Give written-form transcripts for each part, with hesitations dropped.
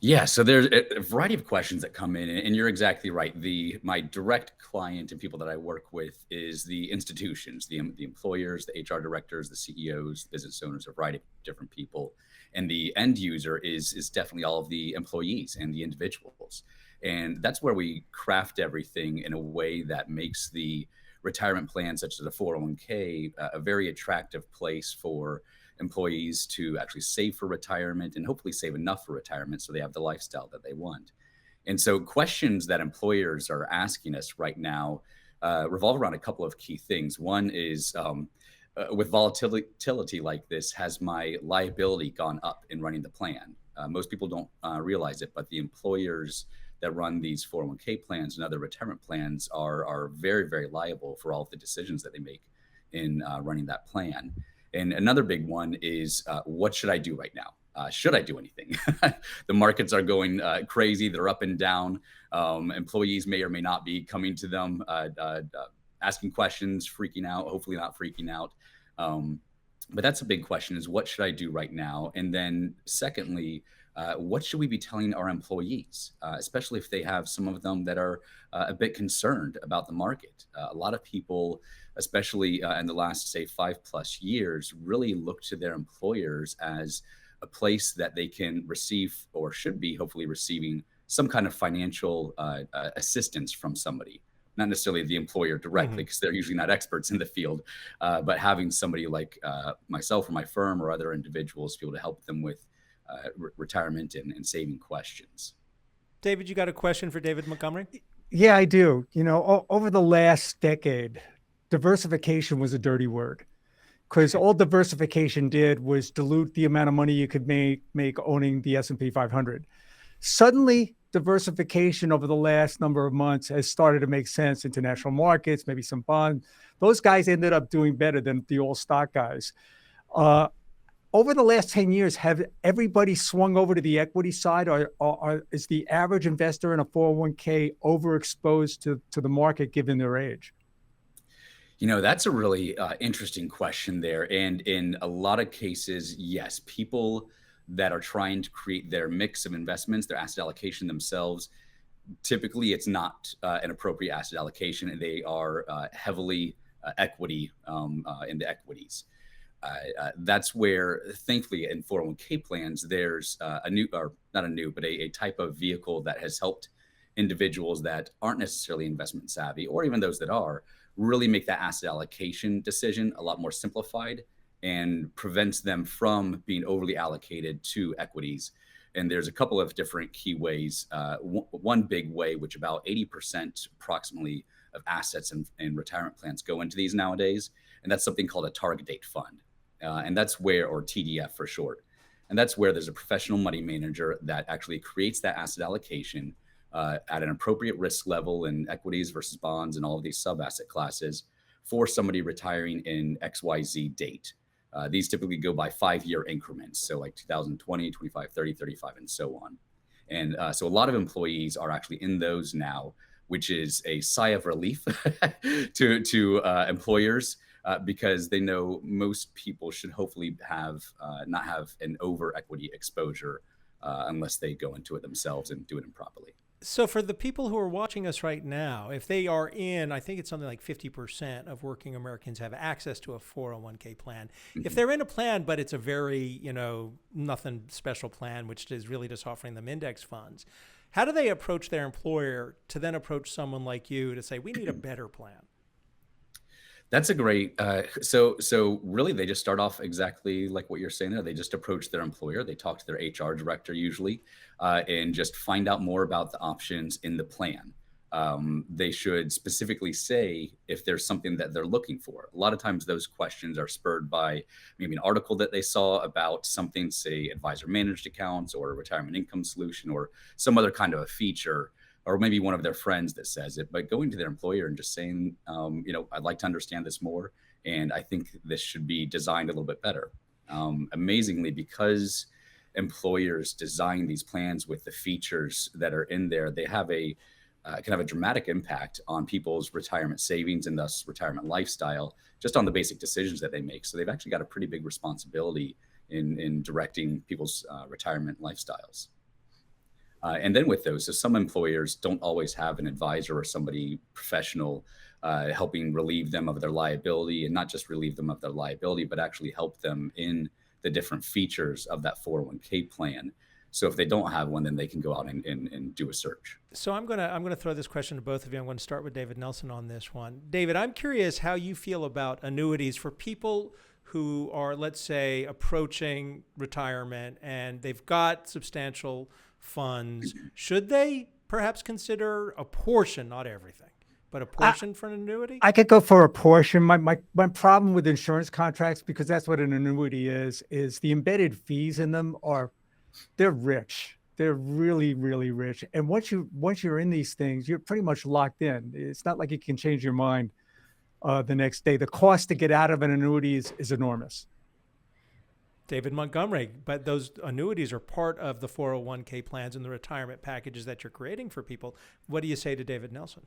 Yeah, so there's a variety of questions that come in, and you're exactly right. My direct client and people that I work with is the institutions, the employers, the HR directors, the CEOs, business owners, a variety of different people, and the end user is definitely all of the employees and the individuals, and that's where we craft everything in a way that makes the retirement plan, such as a 401k, a very attractive place for employees to actually save for retirement and hopefully save enough for retirement so they have the lifestyle that they want. And so, questions that employers are asking us right now revolve around a couple of key things. One is with volatility like this, has my liability gone up in running the plan? Most people don't realize it, but the employers that run these 401k plans and other retirement plans are very, very liable for all of the decisions that they make in running that plan. And another big one is what should I do right now? Should I do anything? The markets are going crazy. They're up and down. Employees may or may not be coming to them, asking questions, freaking out, hopefully not freaking out. But that's a big question, is what should I do right now? And then secondly, what should we be telling our employees, especially if they have some of them that are a bit concerned about the market? A lot of people, especially in the last, say, 5+ years, really look to their employers as a place that they can receive, or should be hopefully receiving, some kind of financial assistance from somebody. Not necessarily the employer directly, because they're usually not experts in the field, but having somebody like myself or my firm or other individuals be able to help them with retirement and saving questions. David, you got a question for David Montgomery? Yeah, I do. Over the last decade, diversification was a dirty word, because all diversification did was dilute the amount of money you could make owning the S&P 500. Suddenly, diversification over the last number of months has started to make sense. International markets, maybe some bonds. Those guys ended up doing better than the all stock guys. Over the last 10 years, have everybody swung over to the equity side, or is the average investor in a 401k overexposed to the market given their age? That's a really interesting question there. And in a lot of cases, yes, people that are trying to create their mix of investments, their asset allocation themselves, typically it's not an appropriate asset allocation, and they are heavily equity in the equities. That's where, thankfully, in 401k plans, there's a new, or not a new, but a type of vehicle that has helped individuals that aren't necessarily investment savvy, or even those that are, really make that asset allocation decision a lot more simplified, and prevents them from being overly allocated to equities. And there's a couple of different key ways. One big way, which about 80% approximately of assets in retirement plans go into these nowadays, and that's something called a target date fund. And that's where, or TDF for short, and that's where there's a professional money manager that actually creates that asset allocation at an appropriate risk level in equities versus bonds and all of these sub asset classes for somebody retiring in XYZ date. These typically go by 5-year increments. So like 2020, 25, 30, 35, and so on. And so a lot of employees are actually in those now, which is a sigh of relief to employers, because they know most people should hopefully not have an over equity exposure unless they go into it themselves and do it improperly. So for the people who are watching us right now, if they are in, I think it's something like 50% of working Americans have access to a 401k plan. If they're in a plan, but it's a very, nothing special plan, which is really just offering them index funds, how do they approach their employer to then approach someone like you to say, we need a better plan? That's a great, so really they just start off exactly like what you're saying there. They just approach their employer, they talk to their HR director usually, and just find out more about the options in the plan. They should specifically say if there's something that they're looking for. A lot of times those questions are spurred by maybe an article that they saw about something, say advisor managed accounts or a retirement income solution or some other kind of a feature, or maybe one of their friends that says it. But going to their employer and just saying, I'd like to understand this more, and I think this should be designed a little bit better. Amazingly, because employers design these plans with the features that are in there, they have can have a dramatic impact on people's retirement savings and thus retirement lifestyle, just on the basic decisions that they make. So they've actually got a pretty big responsibility in directing people's retirement lifestyles. And then with those, so some employers don't always have an advisor or somebody professional helping relieve them of their liability, and not just relieve them of their liability, but actually help them in the different features of that 401k plan. So if they don't have one, then they can go out and do a search. So I'm gonna throw this question to both of you. I'm going to start with David Nelson on this one. David, I'm curious how you feel about annuities for people who are, let's say, approaching retirement and they've got substantial funds. Should they perhaps consider a portion, not everything, but a portion for an annuity? I could go for a portion. My problem with insurance contracts, because that's what an annuity is the embedded fees in them they're rich. They're really, really rich. And once you're in these things, you're pretty much locked in. It's not like you can change your mind the next day. The cost to get out of an annuity is enormous. David Montgomery, but those annuities are part of the 401k plans and the retirement packages that you're creating for people. What do you say to David Nelson?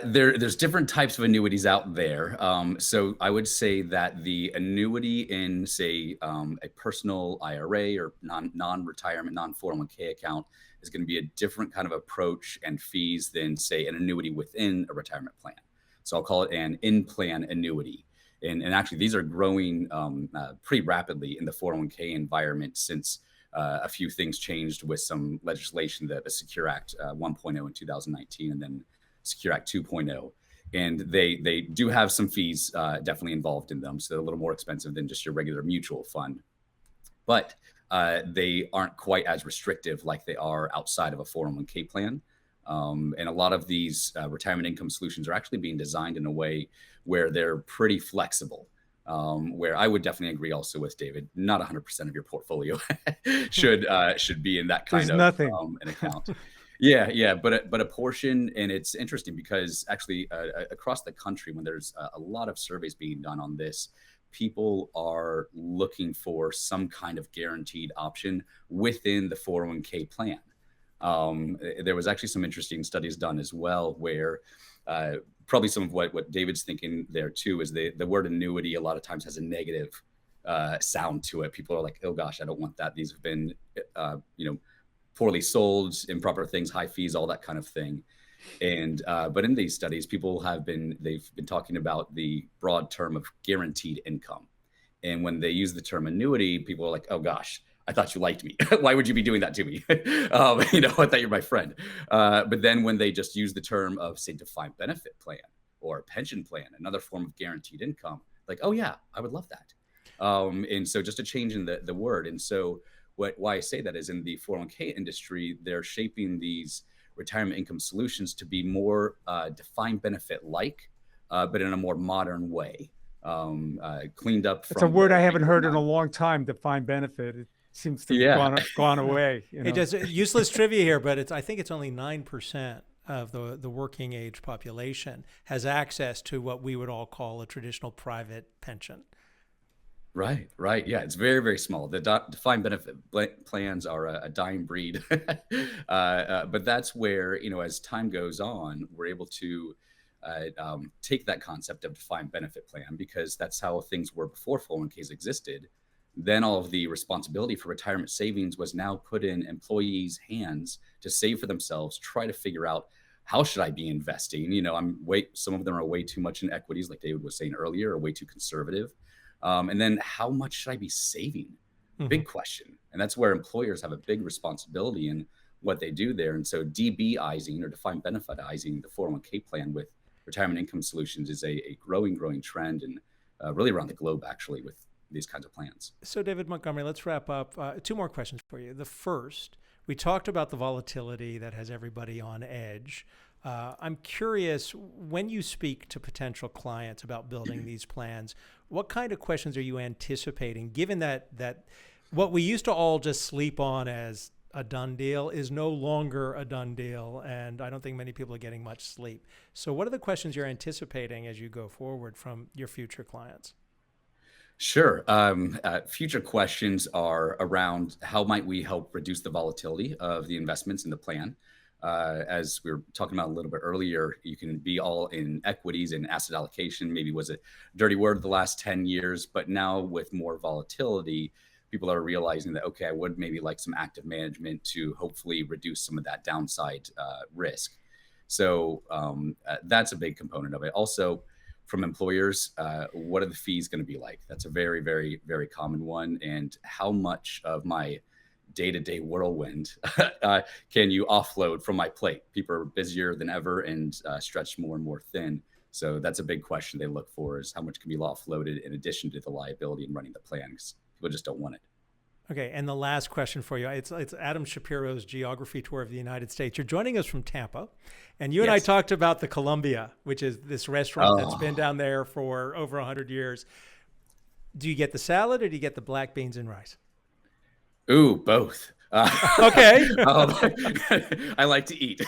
There's different types of annuities out there. So I would say that the annuity in, say, a personal IRA or non-retirement, non-401k account is going to be a different kind of approach and fees than, say, an annuity within a retirement plan. So I'll call it an in-plan annuity. And actually, these are growing pretty rapidly in the 401k environment since a few things changed with some legislation, the Secure Act 1.0 in 2019, and then Secure Act 2.0. And they do have some fees definitely involved in them. So they're a little more expensive than just your regular mutual fund. But they aren't quite as restrictive like they are outside of a 401k plan. And a lot of these retirement income solutions are actually being designed in a way where they're pretty flexible. Where I would definitely agree also with David, not 100% of your portfolio should be in that kind of an account. Yeah, but a portion. And it's interesting because actually across the country, when there's a lot of surveys being done on this, people are looking for some kind of guaranteed option within the 401k plan. There was actually some interesting studies done as well, where probably some of what David's thinking there too is the word annuity a lot of times has a negative sound to it. People are like, oh gosh, I don't want that. These have been, poorly sold, improper things, high fees, all that kind of thing. And but in these studies, they've been talking about the broad term of guaranteed income. And when they use the term annuity, people are like, oh gosh, I thought you liked me. Why would you be doing that to me? I thought you're my friend. But then when they just use the term of, say, defined benefit plan or pension plan, another form of guaranteed income, like, oh yeah, I would love that. And so just a change in the word. And so why I say that is in the 401k industry, they're shaping these retirement income solutions to be more defined benefit like, but in a more modern way, cleaned up. It's a word I haven't heard in a long time, defined benefit. It seems to have gone away. It does useless trivia here, but I think it's only 9% of the working age population has access to what we would all call a traditional private pension. Right. Yeah, it's very, very small. The defined benefit plans are a dying breed. But that's where, as time goes on, we're able to take that concept of defined benefit plan, because that's how things were before 401ks existed. Then all of the responsibility for retirement savings was now put in employees' hands to save for themselves, try to figure out, how should I be investing? Some of them are way too much in equities, like David was saying earlier, or way too conservative. And then how much should I be saving? Big question. And that's where employers have a big responsibility in what they do there. And so DB-izing, or defined benefitizing the 401k plan with retirement income solutions, is a growing trend, and really around the globe, actually, with these kinds of plans. So David Montgomery, let's wrap up. Two more questions for you. The first, we talked about the volatility that has everybody on edge. I'm curious, when you speak to potential clients about building these plans, what kind of questions are you anticipating, given that what we used to all just sleep on as a done deal is no longer a done deal, and I don't think many people are getting much sleep. So what are the questions you're anticipating as you go forward from your future clients? Sure. Future questions are around how might we help reduce the volatility of the investments in the plan. As we were talking about a little bit earlier, you can be all in equities, and asset allocation maybe was a dirty word the last 10 years, but now with more volatility, people are realizing that, okay, I would maybe like some active management to hopefully reduce some of that downside risk. So that's a big component of it. Also, from employers, what are the fees going to be like? That's a very, very, very common one. And how much of my day-to-day whirlwind can you offload from my plate? People are busier than ever and stretched more and more thin. So that's a big question they look for, is how much can be offloaded in addition to the liability and running the plan, because people just don't want it. Okay, and the last question for you, it's Adam Shapiro's Geography Tour of the United States. You're joining us from Tampa, and you and I talked about the Columbia, which is this restaurant that's been down there for over 100 years. Do you get the salad, or do you get the black beans and rice? Ooh, both. Okay. I like to eat.